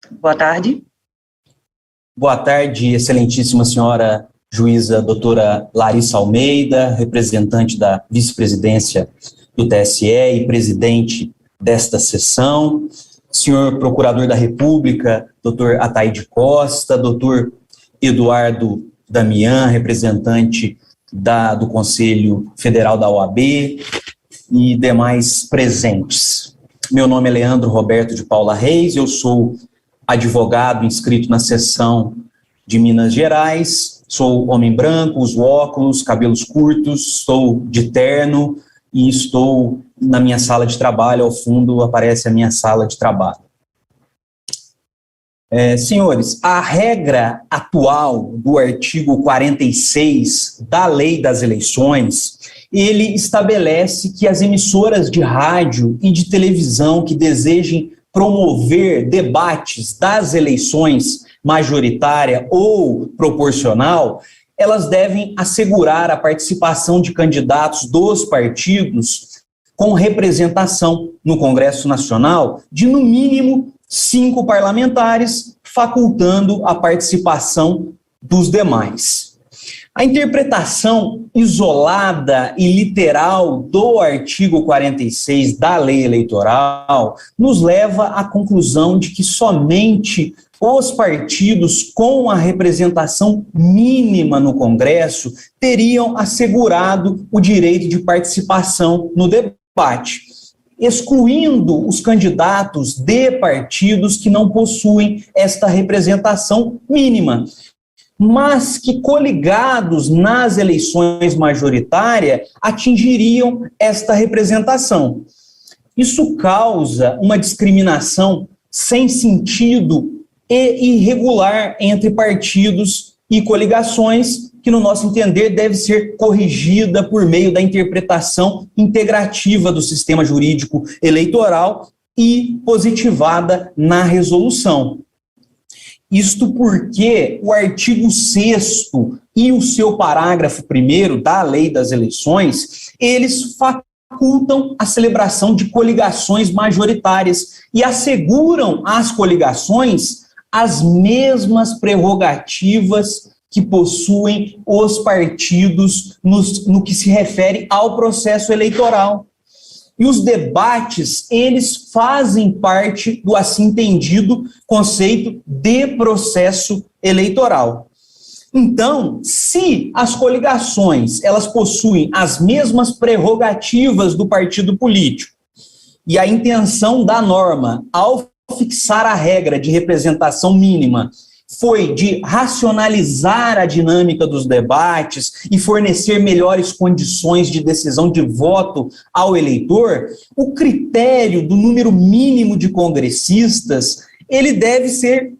Boa tarde. Boa tarde, excelentíssima senhora juíza doutora Larissa Almeida, representante da vice-presidência do TSE e presidente desta sessão, senhor procurador da República, doutor Ataíde Costa, doutor Eduardo Damian, representante do Conselho Federal da OAB e demais presentes. Meu nome é Leandro Roberto de Paula Reis, eu sou advogado inscrito na seção de Minas Gerais, sou homem branco, uso óculos, cabelos curtos, estou de terno e estou na minha sala de trabalho, ao fundo aparece a minha sala de trabalho. Senhores, a regra atual do artigo 46 da Lei das Eleições, ele estabelece que as emissoras de rádio e de televisão que desejem promover debates das eleições majoritária ou proporcional, elas devem assegurar a participação de candidatos dos partidos com representação no Congresso Nacional de, no mínimo, 5 parlamentares, facultando a participação dos demais. A interpretação isolada e literal do artigo 46 da Lei Eleitoral nos leva à conclusão de que somente os partidos com a representação mínima no Congresso teriam assegurado o direito de participação no debate, excluindo os candidatos de partidos que não possuem esta representação mínima, mas que, coligados nas eleições majoritárias, atingiriam esta representação. Isso causa uma discriminação sem sentido e irregular entre partidos e coligações, que, no nosso entender, deve ser corrigida por meio da interpretação integrativa do sistema jurídico eleitoral e positivada na resolução. Isto porque o artigo 6º e o seu parágrafo 1º da Lei das Eleições, eles facultam a celebração de coligações majoritárias e asseguram às coligações as mesmas prerrogativas que possuem os partidos no que se refere ao processo eleitoral. E os debates, eles fazem parte do assim entendido conceito de processo eleitoral. Então, se as coligações, elas possuem as mesmas prerrogativas do partido político, e a intenção da norma, ao fixar a regra de representação mínima, foi de racionalizar a dinâmica dos debates e fornecer melhores condições de decisão de voto ao eleitor, o critério do número mínimo de congressistas, ele deve ser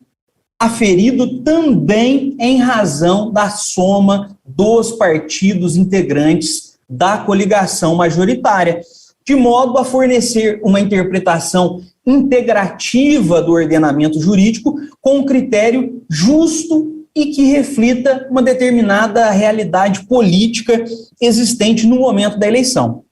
aferido também em razão da soma dos partidos integrantes da coligação majoritária, de modo a fornecer uma interpretação integrativa do ordenamento jurídico com um critério justo e que reflita uma determinada realidade política existente no momento da eleição.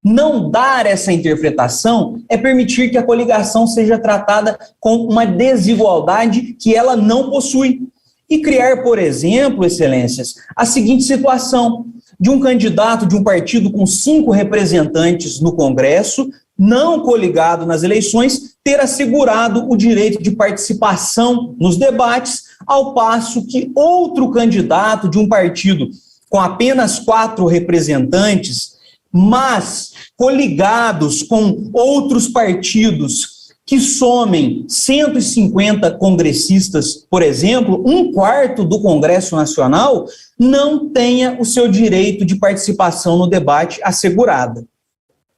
Não dar essa interpretação é permitir que a coligação seja tratada com uma desigualdade que ela não possui e criar, por exemplo, excelências, a seguinte situação de um candidato de um partido com 5 representantes no Congresso, não coligado nas eleições, ter assegurado o direito de participação nos debates, ao passo que outro candidato de um partido com apenas 4 representantes, mas coligados com outros partidos que somem 150 congressistas, por exemplo, 1/4 do Congresso Nacional, não tenha o seu direito de participação no debate assegurada.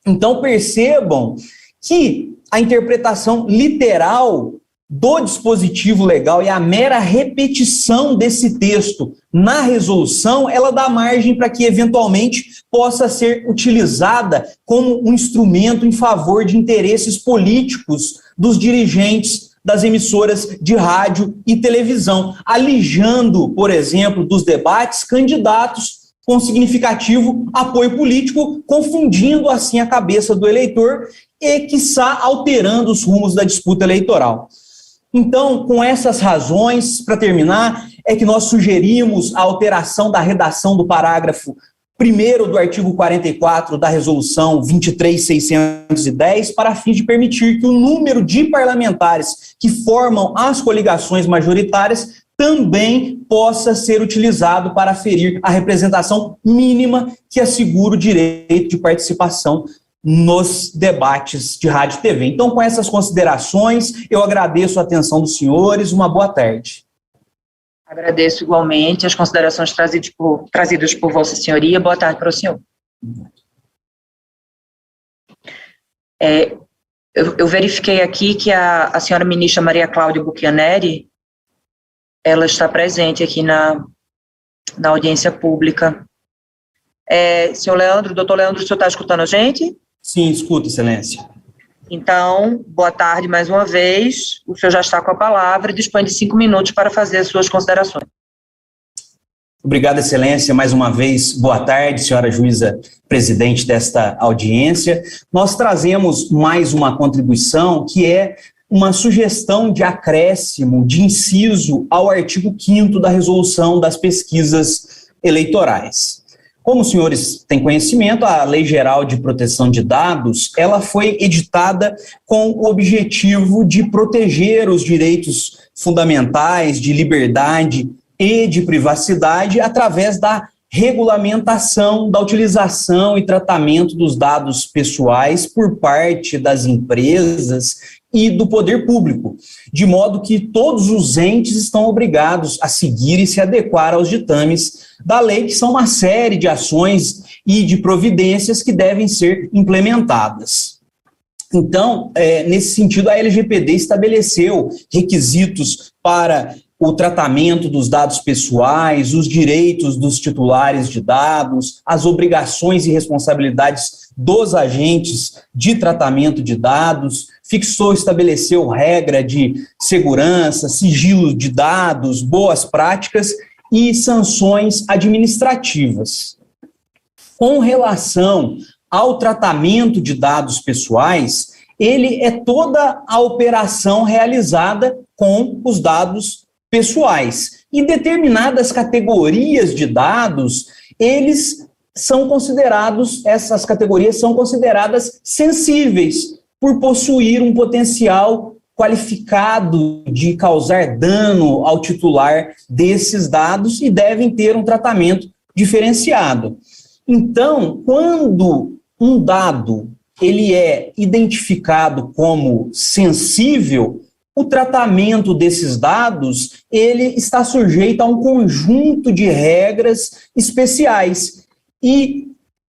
Então, percebam que a interpretação literal do dispositivo legal e a mera repetição desse texto na resolução, ela dá margem para que, eventualmente, possa ser utilizada como um instrumento em favor de interesses políticos dos dirigentes das emissoras de rádio e televisão, alijando, por exemplo, dos debates, candidatos com significativo apoio político, confundindo assim a cabeça do eleitor e, quiçá, alterando os rumos da disputa eleitoral. Então, com essas razões, para terminar, é que nós sugerimos a alteração da redação do parágrafo 1º do artigo 44 da Resolução 23.610 para fins de permitir que o número de parlamentares que formam as coligações majoritárias também possa ser utilizado para aferir a representação mínima que assegura o direito de participação nos debates de rádio e TV. Então, com essas considerações, eu agradeço a atenção dos senhores. Uma boa tarde. Agradeço igualmente as considerações trazidas por Vossa Senhoria. Boa tarde para o senhor. Eu verifiquei aqui que a senhora ministra Maria Cláudia Buchianeri, ela está presente aqui na audiência pública. Senhor Leandro, doutor Leandro, o senhor está escutando a gente? Sim, escuto, excelência. Então, boa tarde mais uma vez. O senhor já está com a palavra e dispõe de 5 minutos para fazer as suas considerações. Obrigado, excelência. Mais uma vez, boa tarde, senhora juíza presidente desta audiência. Nós trazemos mais uma contribuição que é uma sugestão de acréscimo de inciso ao artigo 5º da resolução das pesquisas eleitorais. Como os senhores têm conhecimento, a Lei Geral de Proteção de Dados, ela foi editada com o objetivo de proteger os direitos fundamentais de liberdade e de privacidade através da regulamentação da utilização e tratamento dos dados pessoais por parte das empresas e do poder público, de modo que todos os entes estão obrigados a seguir e se adequar aos ditames da lei, que são uma série de ações e de providências que devem ser implementadas. Então, nesse sentido, a LGPD estabeleceu requisitos para o tratamento dos dados pessoais, os direitos dos titulares de dados, as obrigações e responsabilidades dos agentes de tratamento de dados, estabeleceu regra de segurança, sigilo de dados, boas práticas e sanções administrativas. Com relação ao tratamento de dados pessoais, ele é toda a operação realizada com os dados pessoais. E determinadas categorias de dados, essas categorias são consideradas sensíveis, por possuir um potencial qualificado de causar dano ao titular desses dados e devem ter um tratamento diferenciado. Então, quando um dado ele é identificado como sensível, o tratamento desses dados ele está sujeito a um conjunto de regras especiais. E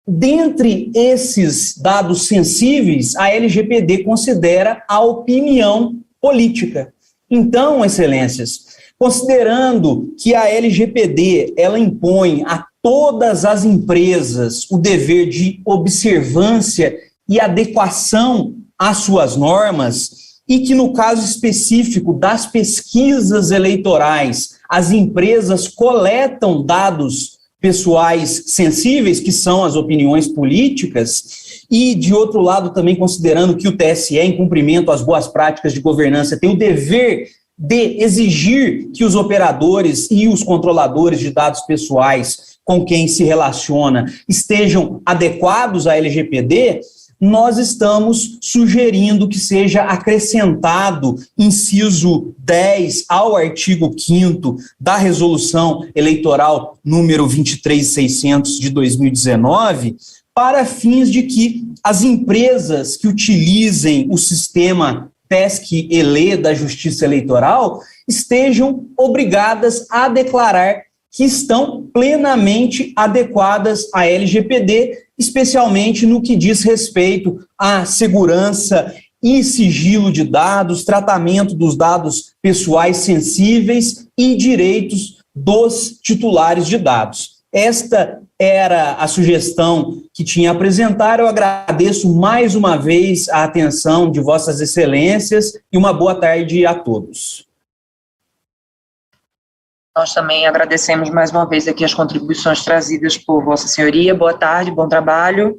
dentre esses dados sensíveis, a LGPD considera a opinião política. Então, excelências, considerando que a LGPD ela impõe a todas as empresas o dever de observância e adequação às suas normas, e que no caso específico das pesquisas eleitorais, as empresas coletam dados pessoais sensíveis, que são as opiniões políticas, e, de outro lado, também considerando que o TSE, em cumprimento às boas práticas de governança, tem o dever de exigir que os operadores e os controladores de dados pessoais com quem se relaciona estejam adequados à LGPD, nós estamos sugerindo que seja acrescentado inciso 10 ao artigo 5º da Resolução Eleitoral número 23.600 de 2019, para fins de que as empresas que utilizem o sistema PESC-ELE da Justiça Eleitoral estejam obrigadas a declarar que estão plenamente adequadas à LGPD, especialmente no que diz respeito à segurança e sigilo de dados, tratamento dos dados pessoais sensíveis e direitos dos titulares de dados. Esta era a sugestão que tinha a apresentar. Eu agradeço mais uma vez a atenção de Vossas Excelências e uma boa tarde a todos. Nós também agradecemos mais uma vez aqui as contribuições trazidas por Vossa Senhoria. Boa tarde, bom trabalho.